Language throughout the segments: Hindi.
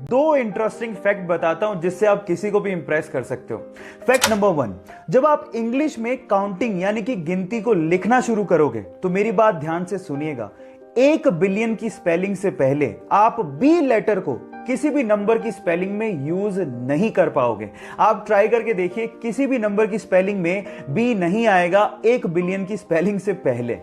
दो इंटरेस्टिंग फैक्ट बताता हूं जिससे आप किसी को भी इंप्रेस कर सकते हो। फैक्ट नंबर 1, जब आप इंग्लिश में काउंटिंग यानी कि गिनती को लिखना शुरू करोगे तो मेरी बात ध्यान से सुनिएगा। 1 बिलियन की स्पेलिंग से पहले आप बी लेटर को किसी भी नंबर की स्पेलिंग में यूज नहीं कर पाओगे। आप ट्राई करके देखिए, किसी भी नंबर की स्पेलिंग में बी नहीं आएगा 1 बिलियन की स्पेलिंग से पहले।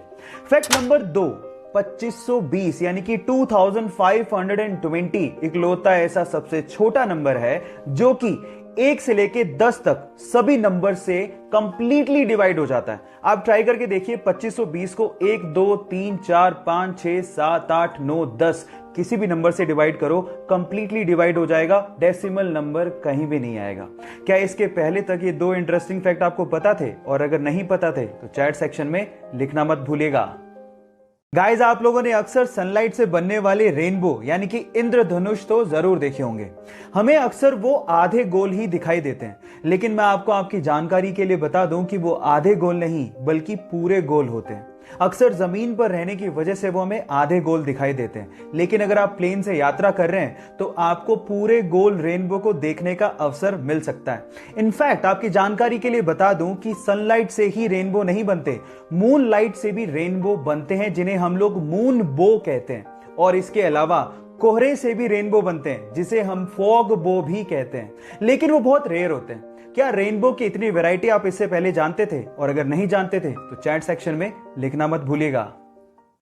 फैक्ट नंबर 2, 2520 यानी कि 2520 इकलौता ऐसा सबसे छोटा नंबर है जो कि 1 से लेके 10 तक सभी नंबर से कंप्लीटली डिवाइड हो जाता है। आप ट्राई करके देखिए, 2520 को 1 2 3 4 5 6 7 8 9 10 किसी भी नंबर से डिवाइड करो, कंप्लीटली डिवाइड हो जाएगा, डेसिमल नंबर कहीं भी नहीं आएगा। क्या इसके पहले तक ये दो इंटरेस्टिंग फैक्ट आपको पता थे? और अगर नहीं पता थे तो चैट सेक्शन में लिखना मत भूलिएगा। गाइस, आप लोगों ने अक्सर सनलाइट से बनने वाले रेनबो यानी कि इंद्रधनुष तो जरूर देखे होंगे। हमें अक्सर वो आधे गोल ही दिखाई देते हैं, लेकिन मैं आपको आपकी जानकारी के लिए बता दूं कि वो आधे गोल नहीं बल्कि पूरे गोल होते हैं। अक्सर जमीन पर रहने की वजह से वो हमें आधे गोल दिखाई देते हैं, लेकिन अगर आप प्लेन से यात्रा कर रहे हैं तो आपको पूरे गोल रेनबो को देखने का अवसर मिल सकता है। इनफैक्ट आपकी जानकारी के लिए बता दूं कि सनलाइट से ही रेनबो नहीं बनते, मून लाइट से भी रेनबो बनते हैं, जिन्हें हम लोग मून बो कहते हैं। और इसके अलावा कोहरे से भी रेनबो बनते हैं, जिसे हम फॉग बो भी कहते हैं, लेकिन वो बहुत रेयर होते हैं। क्या रेनबो की इतनी वैरायटी आप इससे पहले जानते थे? और अगर नहीं जानते थे तो चैट सेक्शन में लिखना मत भूलिएगा।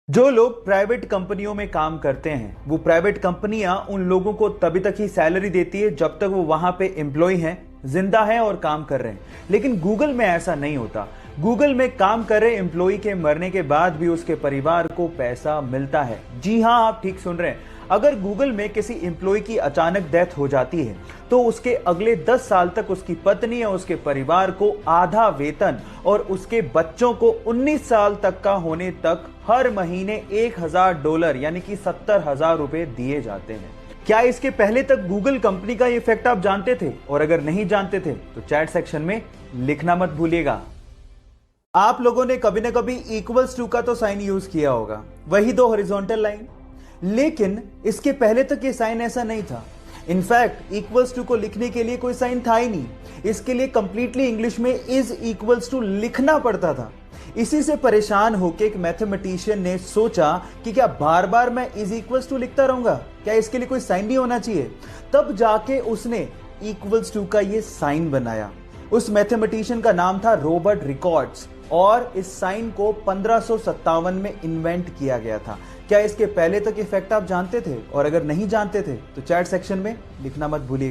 जो लोग प्राइवेट कंपनियों में काम करते हैं, वो प्राइवेट कंपनियां उन लोगों को तभी तक ही सैलरी देती है जब तक वो वहां पे एम्प्लॉय हैं, जिंदा हैं और काम कर रहे हैं। लेकिन गूगल में ऐसा नहीं होता। गूगल में काम कर रहे एम्प्लॉय के मरने के बाद भी उसके परिवार को पैसा मिलता है। जी हां, आप ठीक सुन रहे हैं। अगर गूगल में किसी एम्प्लॉय की अचानक डेथ हो जाती है तो उसके अगले 10 साल तक उसकी पत्नी या उसके परिवार को आधा वेतन और उसके बच्चों को 19 साल तक का होने तक हर महीने $1000 यानी कि 70,000 रुपए दिए जाते हैं। क्या इसके पहले तक गूगल कंपनी का ये फैक्ट आप जानते थे? और अगर नहीं जानते थे तो चैट सेक्शन में लिखना मत भूलिएगा। आप लोगों ने कभी ना कभी इक्वल्स टू का तो साइन यूज किया होगा, वही दो हॉरिजॉन्टल लाइन। लेकिन इसके पहले तक ये साइन ऐसा नहीं था। इनफैक्ट इक्वल्स टू को लिखने के लिए कोई साइन था ही नहीं। इसके लिए कंप्लीटली इंग्लिश में इज इक्वल्स टू लिखना पड़ता था। इसी से परेशान होकर एक मैथमेटिशियन ने सोचा कि क्या बार बार मैं इज इक्वल्स टू लिखता रहूंगा, क्या इसके लिए कोई साइन नहीं होना चाहिए? तब जाके उसने इक्वल्स टू का ये साइन बनाया। उस मैथमेटिशियन का नाम था रॉबर्ट रिकॉर्ड्स और इस साइन को 1557 में इन्वेंट किया गया था। क्या इसके पहले तक ये फैक्ट आप जानते थे? और अगर नहीं जानते थे तो चैट सेक्शन में लिखना मत भूलिए।